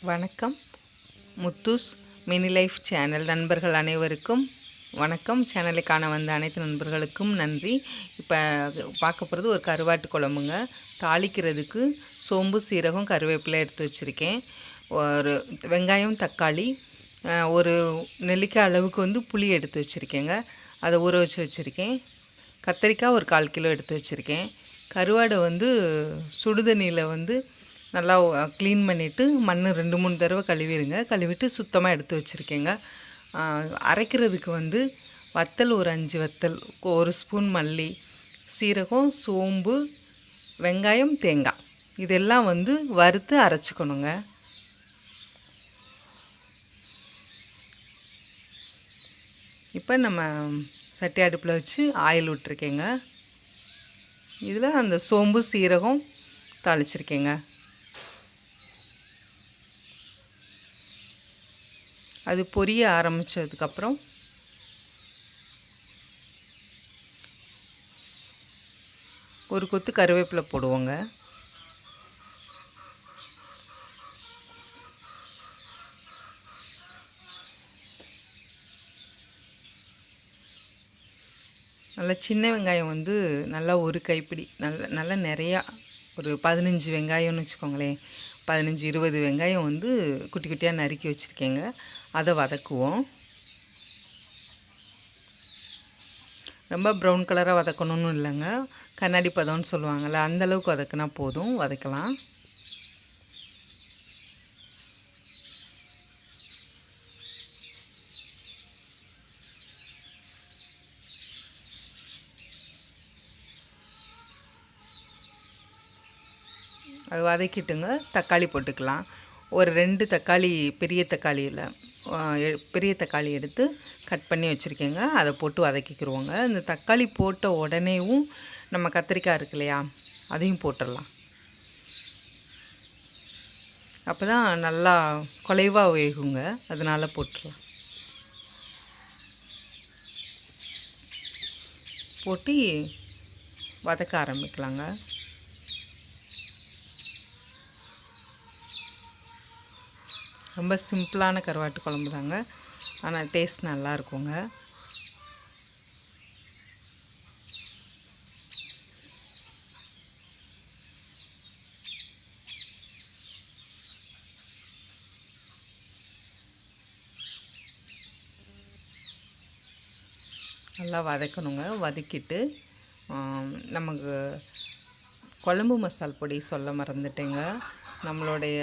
வணக்கம். முத்துஸ் mini life channel நண்பர்கள் அனைவருக்கும் வணக்கம். சேனலை காண வந்த அனைத்து நண்பர்களுக்கும் நன்றி. இப்போ பார்க்க போகிறது ஒரு கருவாட்டு குழம்புங்க. தாளிக்கிறதுக்கு சோம்பு, சீரகம், கருவேப்பிலை எடுத்து வச்சுருக்கேன். ஒரு வெங்காயம், தக்காளி, ஒரு நெல்லிக்காய் அளவுக்கு புளி எடுத்து வச்சுருக்கேங்க. அதை ஊற வச்சு வச்சுருக்கேன். கத்திரிக்காய் ஒரு 1/4 கிலோ எடுத்து வச்சுருக்கேன். கருவாடை சுடுதண்ணியில் நல்லா க்ளீன் பண்ணிவிட்டு மண் 2-3 தடவை கழுவிடுங்க. கழுவிட்டு சுத்தமாக எடுத்து வச்சுருக்கேங்க. அரைக்கிறதுக்கு வத்தல் ஒரு 5 வத்தல், 1 ஸ்பூன் மல்லி, சீரகம், சோம்பு, வெங்காயம், தேங்காய் இதெல்லாம் வறுத்து அரைச்சிக்கணுங்க. இப்போ நம்ம சட்டி அடுப்பில் வச்சு ஆயில் விட்டுருக்கேங்க. இதில் அந்த சோம்பு, சீரகம் தாளிச்சிருக்கேங்க. அது பொரிய ஆரம்பித்ததுக்கப்புறம் ஒரு கொத்து கருவேப்பிலை போடுவோங்க. நல்லா சின்ன வெங்காயம் நல்லா ஒரு கைப்பிடி நல்லா நிறையா, ஒரு 15 வெங்காயம்னு வச்சுக்கோங்களேன். 15-20 வெங்காயம் குட்டி குட்டியாக நறுக்கி வச்சுருக்கேங்க. அதை வதக்குவோம். ரொம்ப ப்ரௌன் கலராக வதக்கணும்னு இல்லைங்க, கண்ணாடி பதம்னு சொல்லுவாங்கள்ல, அந்தளவுக்கு வதக்குனா போதும். வதக்கலாம். அது வதக்கிட்டுங்க தக்காளி போட்டுக்கலாம். ஒரு 2 தக்காளி, பெரிய தக்காளி எடுத்து கட் பண்ணி வச்சுருக்கேங்க. அதை போட்டு வதக்கிக்கிடுவோங்க. இந்த தக்காளி போட்ட உடனேவும் நம்ம கத்திரிக்காய் இருக்கு இல்லையா, அதையும் போட்டுடலாம். அப்போ தான் நல்லா குலைவாக வேகுங்க, அதனால் போட்டுடலாம். போட்டு வதக்க ஆரம்பிக்கலாங்க. ரொம்ப சிம்பிளான கருவாட்டு குழம்பு தாங்க, ஆனால் டேஸ்ட் நல்லா இருக்குங்க. நல்லா வதக்கணுங்க. வதக்கிட்டு நமக்கு குழம்பு மசால் பொடி சொல்ல மறந்துட்டேங்க. நம்மளுடைய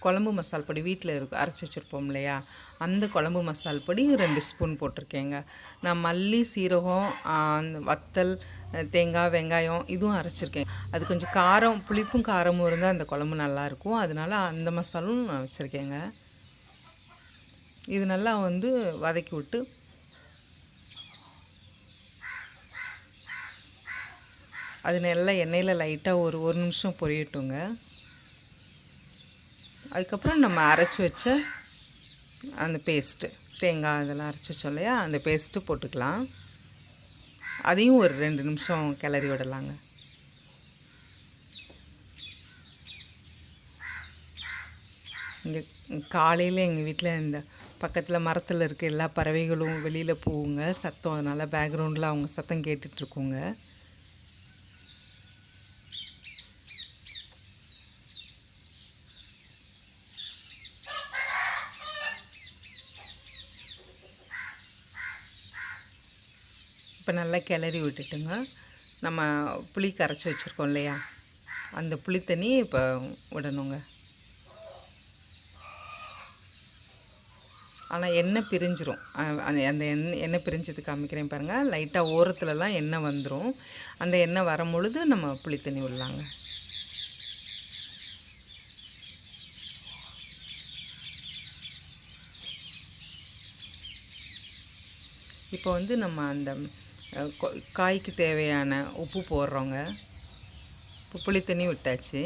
குழம்பு மசால் பொடி வீட்டில் அரைச்சி வச்சுருப்போம் இல்லையா, அந்த குழம்பு மசால் பொடி 2 ஸ்பூன் போட்டிருக்கேங்க. நான் மல்லி, சீரகம், வத்தல், தேங்காய், வெங்காயம் இதுவும் அரைச்சிருக்கேன். அது கொஞ்சம் காரம், புளிப்பும் காரமும் இருந்தால் அந்த குழம்பு நல்லாயிருக்கும். அதனால் அந்த மசாலும் நான் வச்சுருக்கேங்க. இது நல்லா வதக்கி விட்டு அது நல்லா எண்ணெயில் லைட்டாக ஒரு நிமிஷம் பொரியட்டுங்க. அதுக்கப்புறம் நம்ம அரைச்சி வச்ச அந்த பேஸ்ட்டு, தேங்காய் இதெல்லாம் அரைச்சி வச்சோம் இல்லையா, அந்த பேஸ்ட்டு போட்டுக்கலாம். அதையும் ஒரு 2 நிமிஷம் கிளறி விடலாங்க. இங்கே காலையில் எங்கள் வீட்டில் இந்த பக்கத்தில் மரத்தில் இருக்க எல்லா பறவைகளும் வெளியில் போகுங்க, சத்தம். அதனால் பேக்ரவுண்டில் அவங்க சத்தம் கேட்டுட்ருக்குங்க. இப்போ நல்லா கிளறி விட்டுட்டுங்க, நம்ம புளி கரைச்சி வச்சுருக்கோம் இல்லையா, அந்த புளி தண்ணி இப்போ விடணுங்க. ஆனால் எண்ணெய் பிரிஞ்சிரும். அந்த எண்ணெய் பிரிஞ்சது காமிக்கிறேன் பாருங்கள். லைட்டாக ஓரத்துலலாம் எண்ணெய் வந்துடும். அந்த எண்ணெய் வரும்பொழுது நம்ம புளி தண்ணி விடலாங்க. இப்போ நம்ம அந்த காய்க்கு தேவையான உப்பு போடுறோங்க. இப்போ புளி தண்ணி விட்டாச்சு.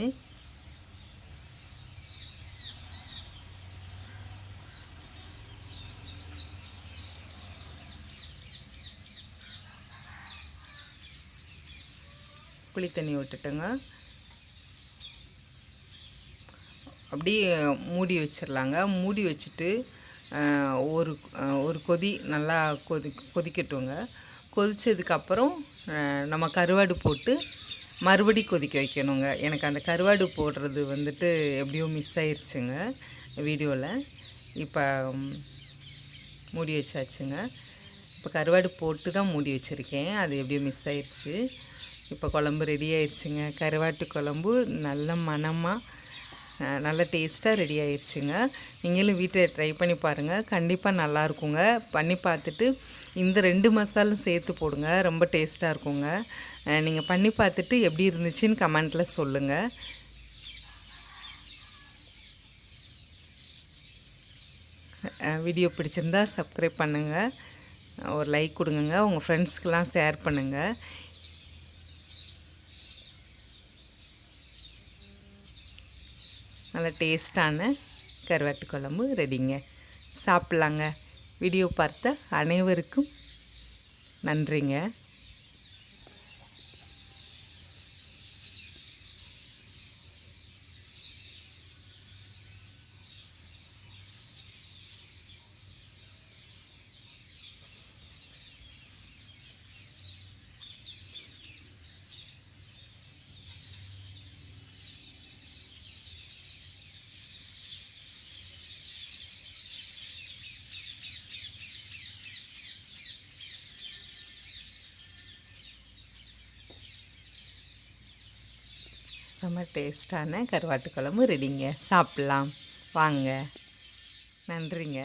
புளி தண்ணி விட்டுட்டுங்க, இப்படி மூடி வச்சிடலாங்க. மூடி வச்சுட்டு ஒரு ஒரு கொதி நல்லா கொதிக்கட்டுங்க. கொதித்ததுக்கப்புறம் நம்ம கருவாடு போட்டு மறுபடி கொதிக்க வைக்கணுங்க. எனக்கு அந்த கருவாடு போடுறது வந்துட்டு எப்படியோ மிஸ் ஆயிடுச்சுங்க வீடியோவில். இப்போ மூடி வச்சாச்சுங்க. இப்போ கருவாடு போட்டு தான் மூடி வச்சுருக்கேன், அது எப்படியோ மிஸ் ஆயிடுச்சு. இப்போ குழம்பு ரெடி ஆயிடுச்சுங்க. கருவாட்டு குழம்பு நல்ல மணமாக நல்ல டேஸ்ட்டாக ரெடி ஆயிடுச்சுங்க. நீங்களும் வீட்டில் ட்ரை பண்ணி பாருங்கள், கண்டிப்பாக நல்லாயிருக்குங்க. பண்ணி பார்த்துட்டு இந்த 2 மசாலும் சேர்த்து போடுங்க, ரொம்ப டேஸ்ட்டாக இருக்குங்க. நீங்கள் பண்ணி பார்த்துட்டு எப்படி இருந்துச்சுன்னு கமெண்ட்டில் சொல்லுங்கள். வீடியோ பிடிச்சிருந்தா சப்ஸ்கிரைப் பண்ணுங்கள், ஒரு லைக் கொடுங்க, உங்கள் ஃப்ரெண்ட்ஸ்க்கெலாம் ஷேர் பண்ணுங்கள். நல்ல டேஸ்டான கருவாட்டு குழம்பு ரெடிங்க. சாப்பிட்லாங்க. வீடியோ பார்த்த அனைவருக்கும் நன்றிங்க. செம்ம டேஸ்டான கருவாட்டு குழம்பு ரெடிங்க. சாப்பிட்லாம் வாங்க. நன்றிங்க.